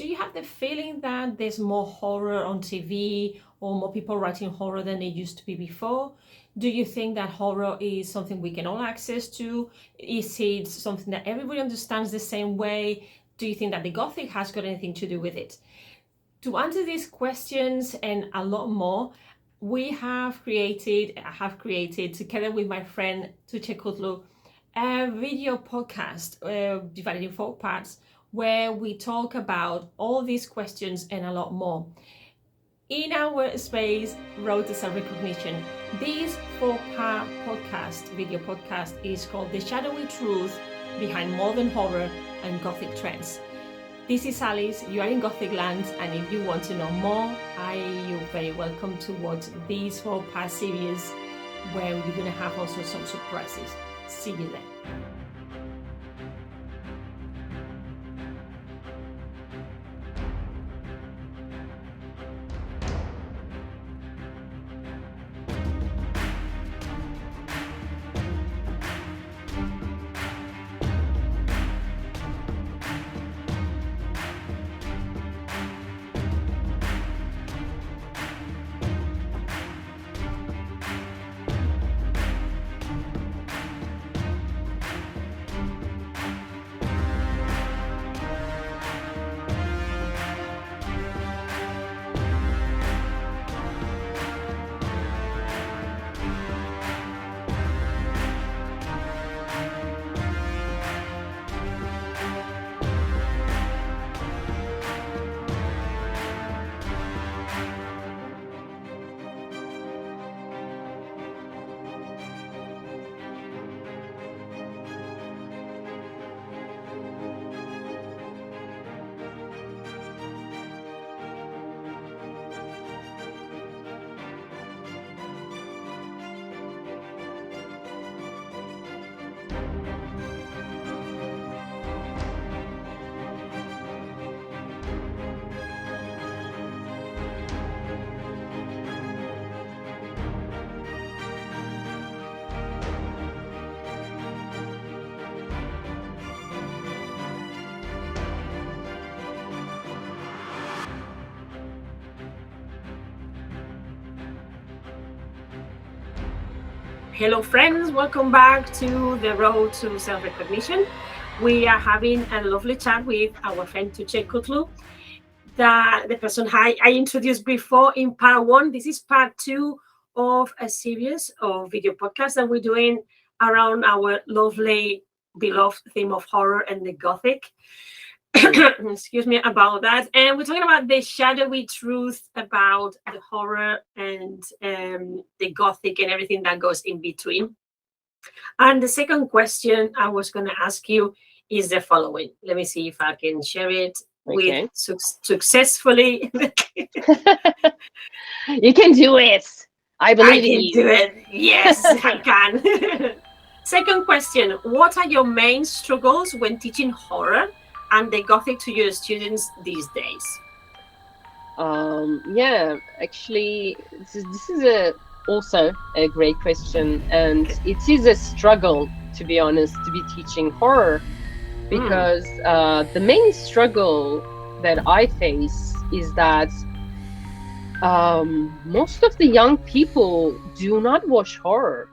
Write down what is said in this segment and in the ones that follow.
do you have the feeling that there's more horror on TV or more people writing horror than there used to be before? Do you think that horror is something we can all access to? Is it something that everybody understands the same way? Do you think that the Gothic has got anything to do with it? To answer these questions and a lot more, I have created together with my friend Tugce Kutlu a video podcast divided in 4 parts where we talk about all these questions and a lot more. In our space, Road to Self-Recognition, this 4-part video podcast is called The Shadowy Truth Behind Modern Horror and Gothic Trends. This is Alice, you are in Gothic Land, and if you want to know more, you're very welcome to watch this 4-part series where you're going to have also some surprises. See you there. Hello friends, welcome back to the Road to Self-Recognition. We are having a lovely chat with our friend Tugce Kutlu, the person I introduced before in part 1. This is part 2 of a series of video podcasts that we're doing around our lovely, beloved theme of horror and the Gothic. Excuse me about that. And we're talking about the shadowy truth about the horror and the Gothic and everything that goes in between. And the second question I was going to ask you is the following. Let me see if I can share it with successfully. You can do it. I believe in you. I can do it. Yes, I can. Second question. What are your main struggles when teaching horror and the Gothic to your students these days? Yeah, actually, this is also a great question, and it is a struggle, to be honest, to be teaching horror, because the main struggle that I face is that most of the young people do not watch horror.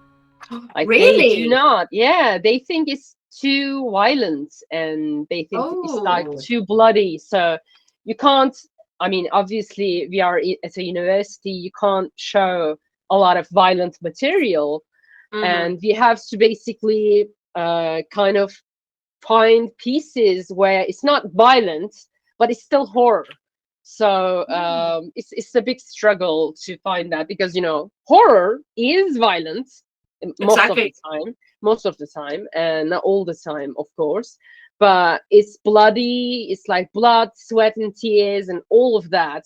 Like, really? They do not. Yeah, they think it's too violent, and they think it's like too bloody. So you can't, I mean, obviously we are at a university, you can't show a lot of violent material, and we have to basically kind of find pieces where it's not violent, but it's still horror. So it's a big struggle to find that, because, you know, horror is violent most of the time, and not all the time, of course, but it's bloody, it's like blood, sweat and tears and all of that,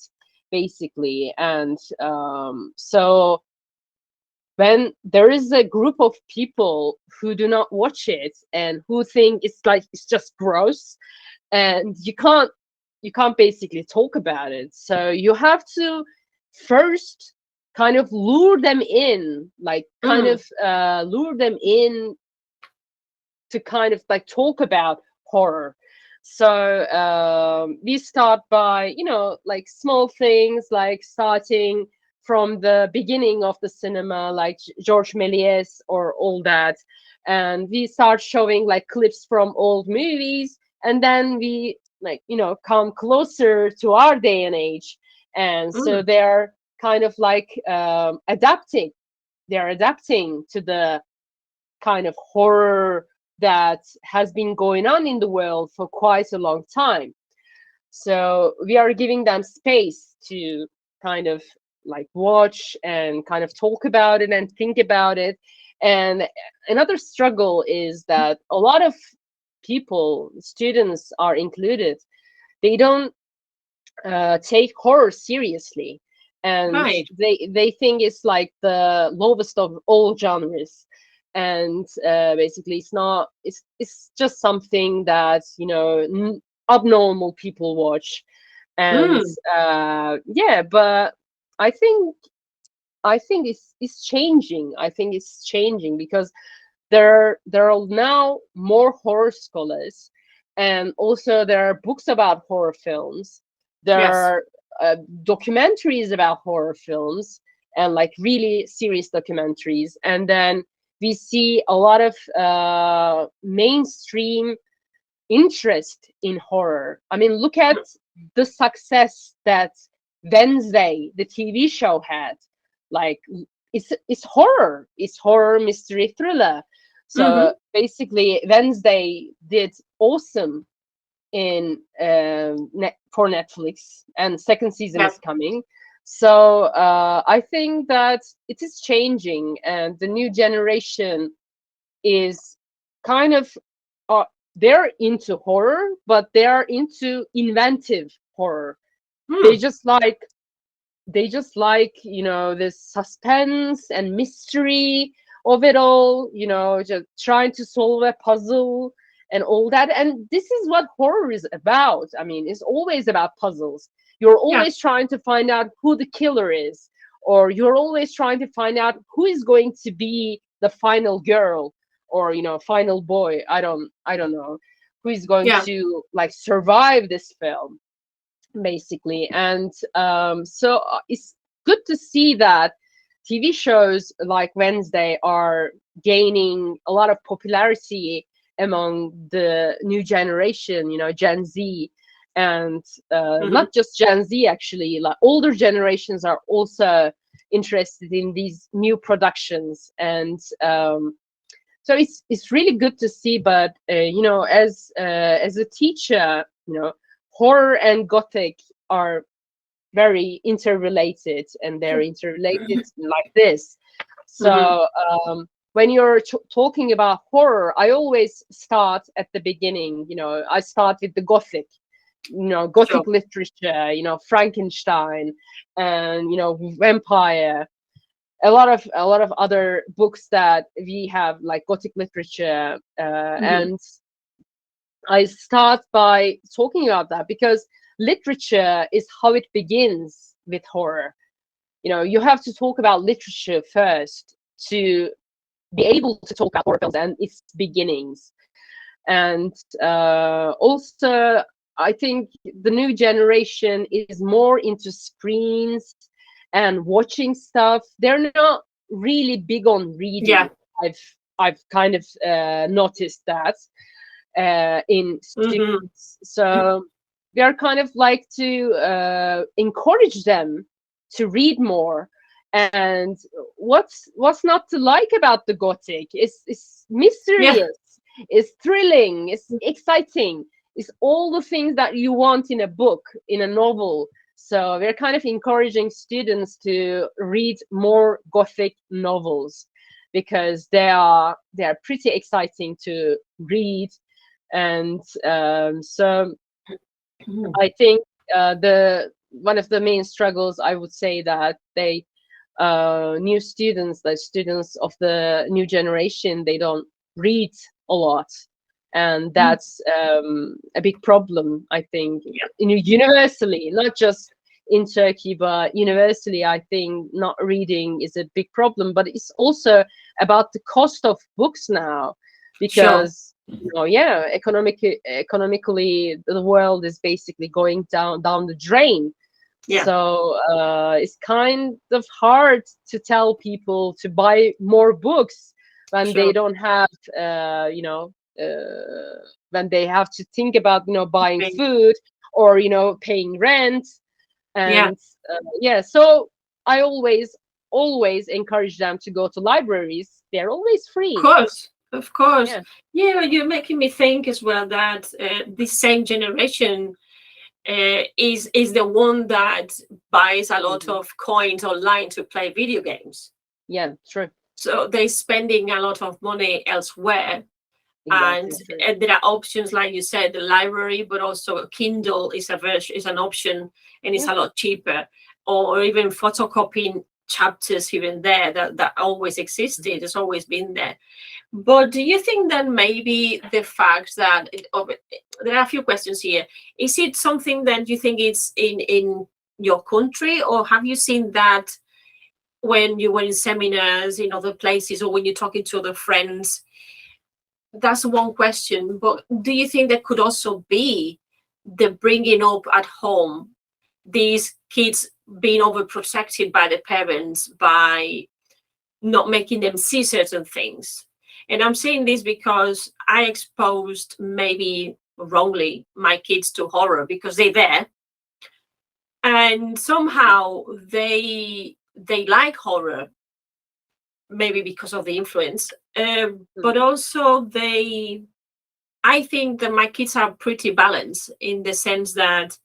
basically. And so when there is a group of people who do not watch it and who think it's just gross, and you can't basically talk about it, so you have to first kind of lure them in, like lure them in to kind of like talk about horror. So we start by, like small things, like starting from the beginning of the cinema, like Georges Méliès or all that. And we start showing like clips from old movies. And then we like, come closer to our day and age. And so Mm. they're kind of like adapting. They're adapting to the kind of horror that has been going on in the world for quite a long time. So we are giving them space to kind of like watch and kind of talk about it and think about it. And another struggle is that a lot of people, students are included, they don't take horror seriously, and Right. they think it's like the lowest of all genres. And basically it's not, it's just something that abnormal people watch. And Mm. yeah, but i think I think it's changing. I think it's changing because there are now more horror scholars, and also there are books about horror films. There Yes. are documentaries about horror films, and like really serious documentaries. And then we see a lot of mainstream interest in horror. I mean, look at the success that Wednesday, the TV show, had. Like, it's horror. It's horror, mystery, thriller. So Mm-hmm. basically, Wednesday did awesome in for Netflix, and second season Yeah. is coming. So I think that it is changing, and the new generation is kind of uh, they're into horror, but they are into inventive horror. They Mm. just like this suspense and mystery of it all, just trying to solve a puzzle and all that. And this is what horror is about. I mean, it's always about puzzles. You're Yeah. always trying to find out who the killer is, or you're always trying to find out who is going to be the final girl, or final boy. I don't know who is going Yeah. to like survive this film, basically. And so it's good to see that TV shows like Wednesday are gaining a lot of popularity among the new generation, Gen Z. And Mm-hmm. not just Gen Z, actually, like older generations are also interested in these new productions. And so it's really good to see. But as a teacher, horror and gothic are very interrelated, and they're interrelated like this. Mm-hmm. So when you're talking about horror, I always start at the beginning. I start with the gothic, gothic Sure. literature, Frankenstein, and vampire. A lot of other books that we have, like gothic literature. Mm-hmm. And I start by talking about that because literature is how it begins with horror. You have to talk about literature first to be able to talk about horror films and its beginnings. And also, I think the new generation is more into screens and watching stuff. They're not really big on reading. Yeah. I've kind of noticed that in Mm-hmm. students. So we are kind of like to encourage them to read more. And what's not to like about the gothic? It's Yeah. mysterious, it's thrilling, it's exciting, it's all the things that you want in a book, in a novel. So we're kind of encouraging students to read more gothic novels because they are pretty exciting to read. And so Mm-hmm. I think the one of the main struggles, I would say, that they new students, the students of the new generation, they don't read a lot, and that's a big problem, I think, Yeah. universally, not just in Turkey, but universally. I think not reading is a big problem, but it's also about the cost of books now, Sure. because Yeah, economically, the world is basically going down the drain. Yeah, So it's kind of hard to tell people to buy more books when they sure. don't have, when they have to think about, buying Great. food, or, paying rent. Yeah, And yeah, so I always encourage them to go to libraries. They're always of free. course, of course. Yeah. Yeah, you're making me think as well that this same generation is the one that buys a lot Hmm. of coins online to play video games. Yeah, true. So they're spending a lot of money elsewhere. And Exactly true. there are options, like you said, the library, but also Kindle is a version, is an option, and it's Yeah. a lot cheaper. Or even photocopying chapters here and there that always existed, has always been there. But do you think that maybe the fact that there are a few questions here? Is it something that you think it's in your country, or have you seen that when you were in seminars in other places, or when you're talking to other friends? That's one question. But do you think there could also be the bringing up at home, these kids being overprotected by the parents by not making them see certain things? And I'm saying this because I exposed, maybe wrongly, my kids to horror because they're there, and somehow they like horror, maybe because of the influence, but Mhm. also they, I think that my kids are pretty balanced in the sense that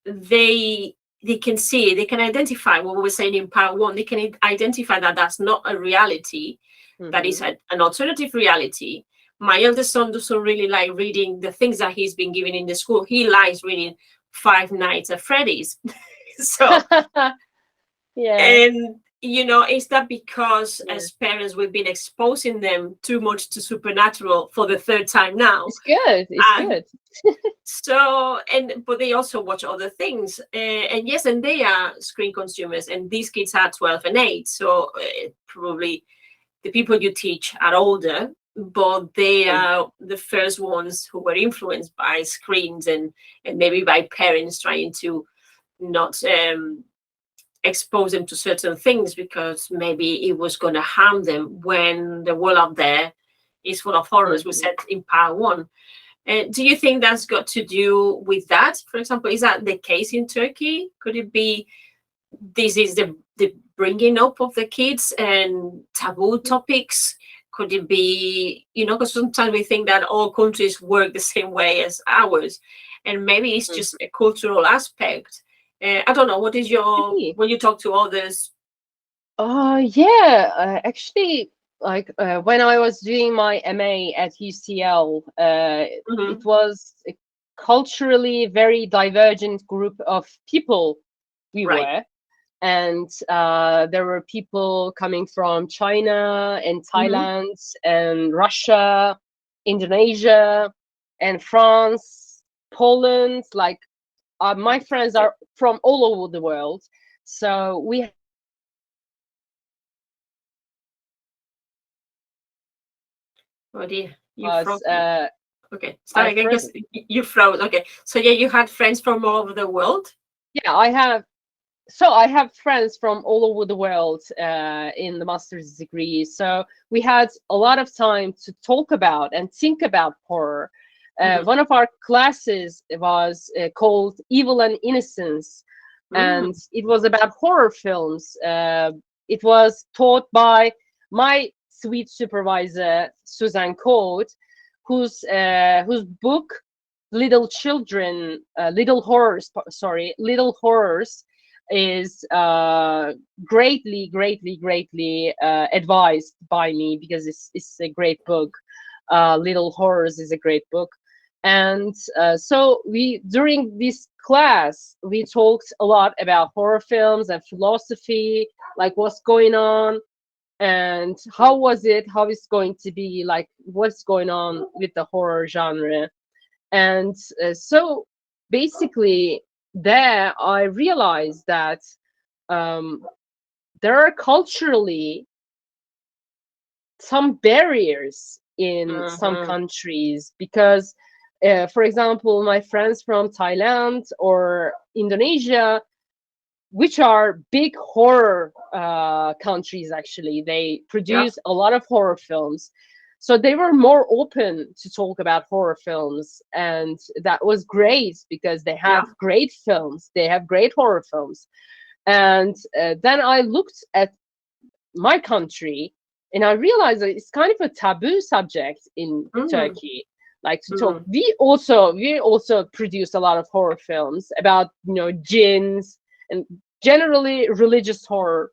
they they can see, they can identify what we were saying in part one. They can identify that that's not a reality, that is Mhm. an alternative reality. My eldest son doesn't really like reading the things that he's been given in the school. He likes reading Five Nights at Freddy's. So, Yeah. and is that because Yeah. as parents we've been exposing them too much to supernatural for the third time now? It's good. It's And good. so, and but they also watch other things, and yes, and they are screen consumers, and these kids are 12 and 8, so probably the people you teach are older, but they Mm. are the first ones who were influenced by screens, and maybe by parents trying to not expose them to certain things because maybe it was going to harm them, when the world out there is full of horrors, we Mhm. said in part one. Do you think that's got to do with that? For example, is that the case in Turkey? Could it be this is the bringing up of the kids and taboo topics? Could it be, because sometimes we think that all countries work the same way as ours, and maybe it's Mhm. just a cultural aspect. I don't know. What is your, Maybe. when you talk to others? Yeah. Actually, like when I was doing my MA at UCL, it Mhm. was a culturally very divergent group of people we Right. were. And there were people coming from China and Hmm. Thailand and Russia, Indonesia, and France, Poland. Like my friends Fantastic. are from all over the world. So we had a lot of time to talk about Oh dear, you was froze. Okay, start I again because first you froze. Okay, so yeah, you had friends from all over the world. yeah I have friends from all over the world in the master's degree. So we had a lot of time to talk about and think about horror. Hmm. One of our classes was called Evil and Innocence, and Mm. it was about horror films. It was taught by my sweet supervisor, Suzanne Code, whose book, Little Horrors, is greatly advised by me because it's a great book. Little Horrors is a great book. And so we during this class we talked a lot about horror films and philosophy, like what's going on and how it's going to be, like what's going on with the horror genre. And so basically there I realized that um, there are culturally some barriers in some countries because, for example, my friends from Thailand or Indonesia, which are big horror countries, actually, they Yeah. produce a lot of horror films. So they were more open to talk about horror films, and that was great because they have Yeah. great films. They have great horror films. And then I looked at my country, and I realized that it's kind of a taboo subject in Mm. Turkey. Like to talk, Mm. we also produce a lot of horror films about jinns and generally religious horror.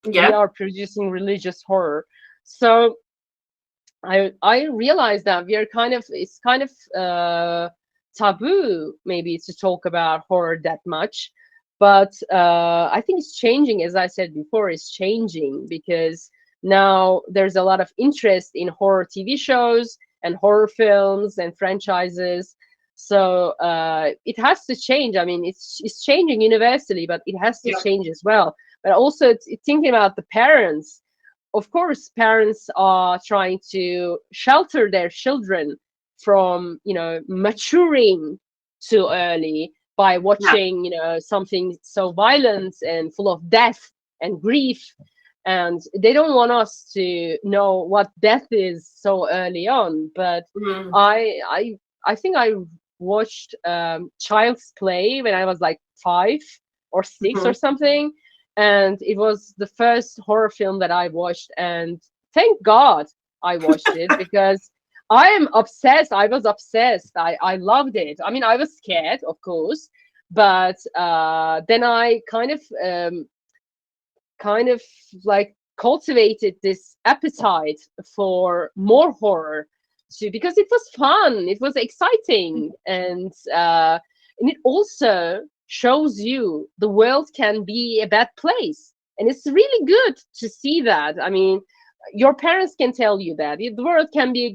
We Yeah. are producing religious horror, so I realized that we are it's kind of taboo maybe to talk about horror that much, but I think it's changing. As I said before, it's changing because now there's a lot of interest in horror TV shows and horror films and franchises. So it has to change. I mean, it's changing universally, but it has to Yeah. change as well. But also, it's thinking about the parents. Of course, parents are trying to shelter their children from maturing too early by Yeah. watching something so violent and full of death and grief, and they don't want us to know what death is so early on. But Mm. I think I watched Child's Play when I was like 5 or 6 or Mhm. something, and it was the first horror film that I watched, and thank God I watched it because I am obsessed. I was obsessed. I loved it. I mean, I was scared, of course, but then I kind of like cultivated this appetite for more horror too, because it was fun, it was exciting, and it also shows you the world can be a bad place, and it's really good to see that. I mean, your parents can tell you that the world can be a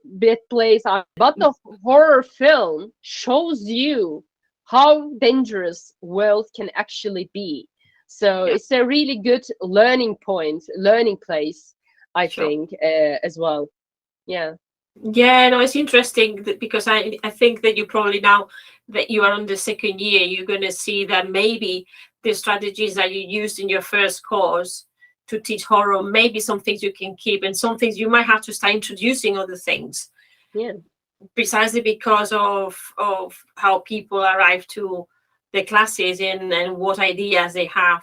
bad place, but the horror film shows you how dangerous world can actually be. So Yeah. it's a really good learning place, I Sure. think, as well. Yeah. Yeah, no, it's interesting because I think that you probably now that you are on the second year, you're going to see that maybe the strategies that you used in your first course to teach horror, maybe some things you can keep and some things you might have to start introducing other things Yeah. precisely because of how people arrive to the classes and what ideas they have.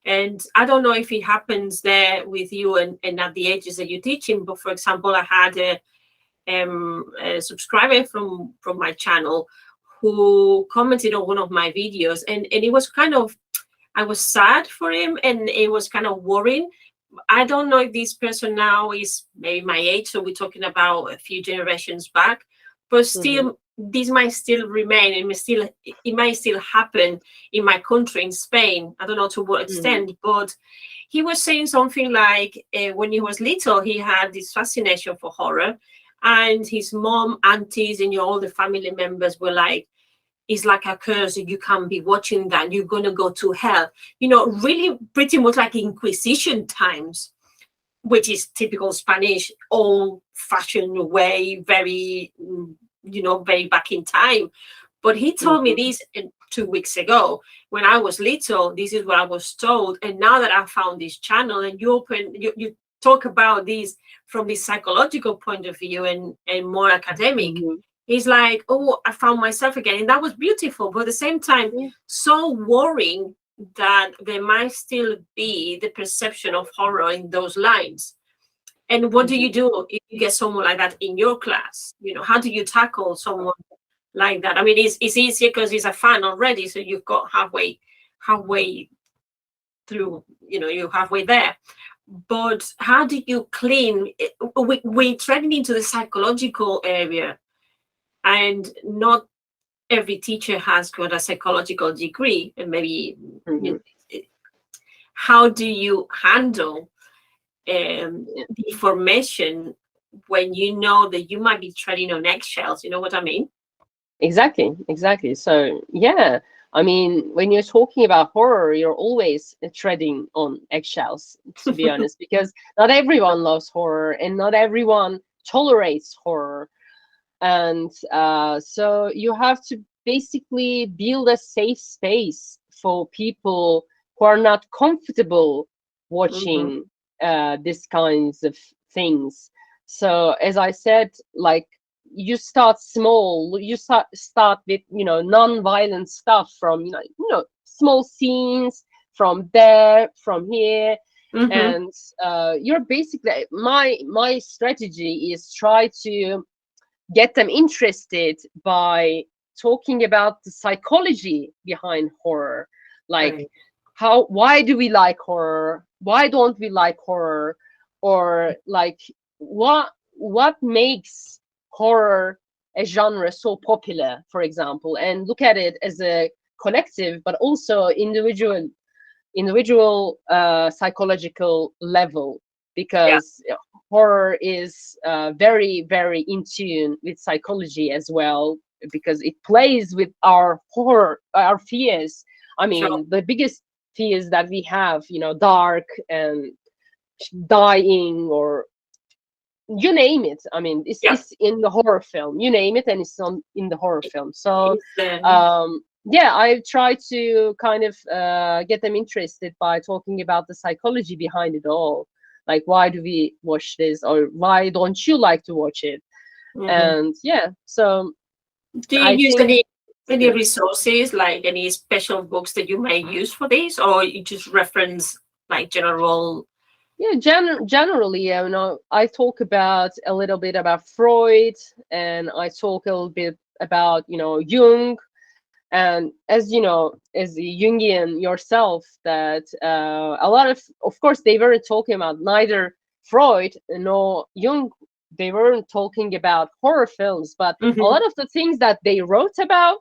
And I don't know if it happens there with you and at the ages that you're teaching, but for example, I had a subscriber from my channel who commented on one of my videos, and it was kind of, I was sad for him and it was kind of worrying. I don't know if this person now is maybe my age, so we're talking about a few generations back, but Hmm. still this might still remain and it might still happen in my country, in Spain. I don't know to what Hmm. extent, but he was saying something like when he was little he had this fascination for horror, and his mom, aunties, and all the family members were like, it's like a curse. You can't be watching that. You're going to go to hell. Really pretty much like Inquisition times, which is typical Spanish, old fashioned way, very, very back in time. But he told me Hmm. this 2 weeks ago when I was little. This is what I was told. And now that I found this channel and you talk about this from this psychological point of view and more academic, Hmm. it's like, oh, I found myself again. And that was beautiful. But at the same time, Yeah. so worrying that there might still be the perception of horror in those lines. And what do Hmm. you do if you get someone like that in your class? How do you tackle someone like that? I mean, it's easier because he's a fan already, so you've got halfway through, you're halfway there. But how do you clean? We're treading into the psychological area, and not every teacher has got a psychological degree, and maybe you Hmm. know, how do you handle Yeah. the information when you know that you might be treading on eggshells? You know what I mean? Exactly. So, yeah, I mean, when you're talking about horror, you're always treading on eggshells, to be honest, because not everyone loves horror and not everyone tolerates horror. And so you have to basically build a safe space for people who are not comfortable watching these kinds of things. So as I said, like, you start small, you start with, you know, non-violent stuff, from, you know, small scenes from there, from here. And you're basically, my strategy is try to get them interested by talking about the psychology behind horror, like why do we like horror, why don't we like horror, or like what makes horror a genre so popular, for example, and look at it as a collective but also individual psychological level, because horror is very, very in tune with psychology as well, because it plays with our fears. I mean, the biggest fears that we have, you know, dark and dying, or you name it. I mean, it's in the horror film. You name it, and it's in the horror film. So, yeah, I try to kind of get them interested by talking about the psychology behind it all. Like, why do we watch this, or why don't you like to watch it? And yeah, so do you use any resources, like any special books that you may use for this, or you just reference like general? Yeah, generally, you know, I talk about a little bit about Freud, and I talk a little bit about, you know, Jung. And as you know, as a Jungian yourself, that a lot of course, they weren't talking about neither Freud nor Jung. They weren't talking about horror films, but a lot of the things that they wrote about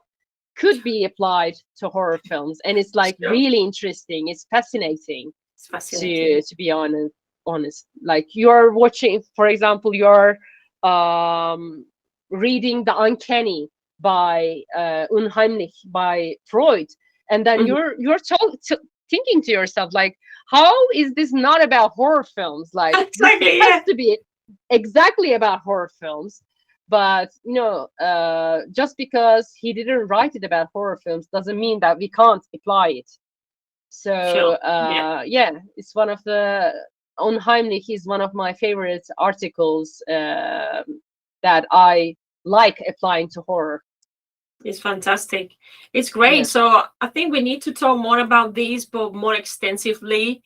could be applied to horror films, and it's like really interesting. It's fascinating. It's fascinating. To be honest. Like, you're watching, for example, you're reading The Uncanny by Unheimlich by Freud, and then you're thinking to yourself, like, how is this not about horror films? Like, exactly, this has to be exactly about horror films. But, you know, just because he didn't write it about horror films doesn't mean that we can't apply it. So yeah, it's one of the Unheimlich is one of my favorite articles that I like applying to horror. It's fantastic. It's great. So I think we need to talk more about this, but more extensively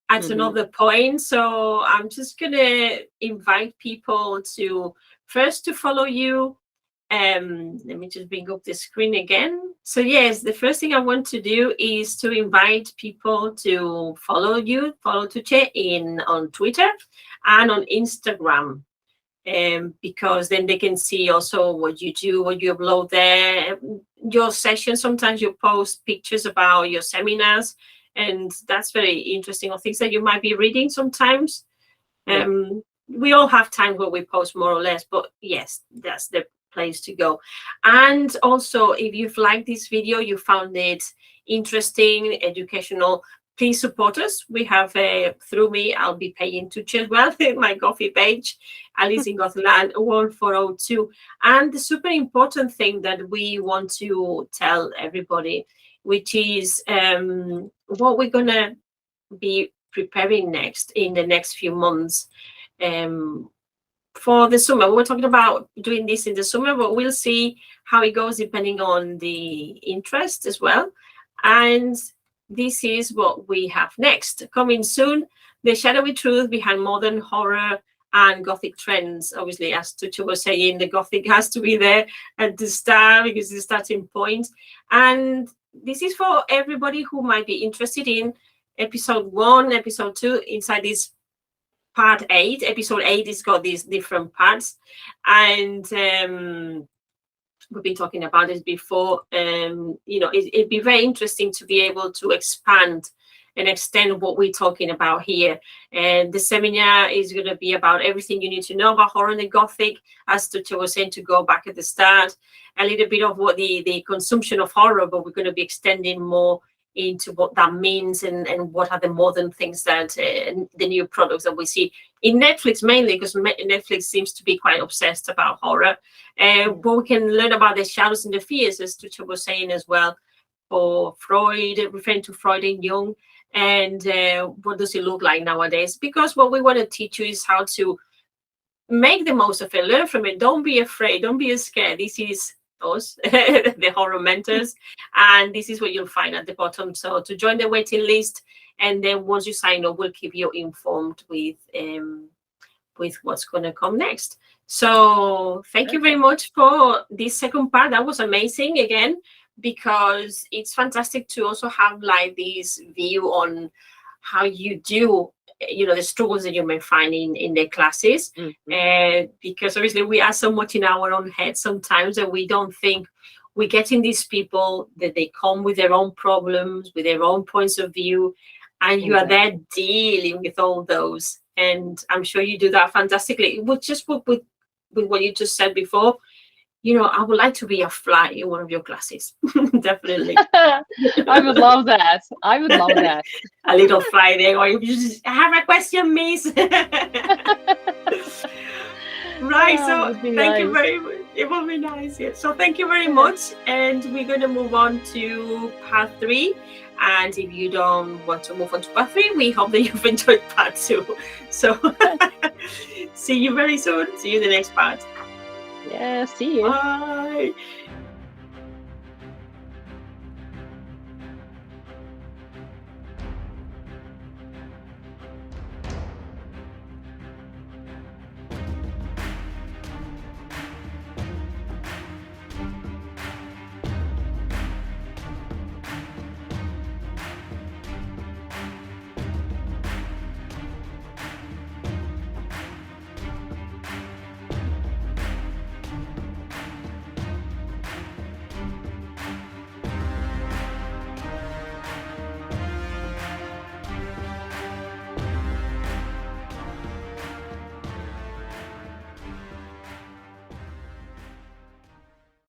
at another point. So I'm just gonna invite people to first to follow you. Let me just bring up the screen again. So yes, the first thing I want to do is to invite people to follow you, follow Tugce on Twitter and on Instagram. Because then they can see also what you do, what you upload there, your sessions. Sometimes you post pictures about your seminars, and that's very interesting, or things that you might be reading sometimes. We all have time where we post more or less, but yes, that's the place to go. And also, if you've liked this video, you found it interesting, educational, please support us. We have, through me, I'll be paying Tugce as well, my Kofi page, Alice in Gothic Land 1402. And the super important thing that we want to tell everybody, which is what we're going to be preparing next in the next few months for the summer. We're talking about doing this in the summer, but we'll see how it goes depending on the interest as well. And this is what we have next. Coming soon, the shadowy truth behind modern horror and Gothic trends. Obviously, as Tugce was saying, the Gothic has to be there at the start because it's the starting point. And this is for everybody who might be interested in episode 1, episode 2, inside this part 8. Episode 8 has got these different parts. And we've been talking about this before. You know, it'd be very interesting to be able to expand and extend what we're talking about here. And the seminar is going to be about everything you need to know about horror and the Gothic, as Tugce was saying, to go back at the start, a little bit of what the consumption of horror, but we're going to be extending more into what that means and what are the modern things that the new products that we see in Netflix, mainly because Netflix seems to be quite obsessed about horror. But we can learn about the shadows and the fears, as Tugce was saying as well, for Freud, referring to Freud and Jung, and what does it look like nowadays? Because what we want to teach you is how to make the most of it, learn from it. Don't be afraid, don't be scared. This is us, the horror mentors, and this is what you'll find at the bottom. So to join the waiting list, and then once you sign up, we'll keep you informed with what's going to come next. So thank you very much for this second part. That was amazing again, because it's fantastic to also have like this view on how you do, the struggles that you may find in the classes. Because obviously we are so much in our own head sometimes that we don't think we're getting these people that they come with their own problems, with their own points of view, and you are there dealing with all those. And I'm sure you do that fantastically. With what you just said before, I would like to be a fly in one of your classes. Definitely. I would love that. I would love that. A little fly there, or you just have a question, miss. Right. So thank you very much. It will be nice. Yeah. So thank you very much. And we're going to move on to part 3. And if you don't want to move on to part 3, we hope that you've enjoyed part 2. So see you very soon. See you in the next part. Yeah, see you. Bye.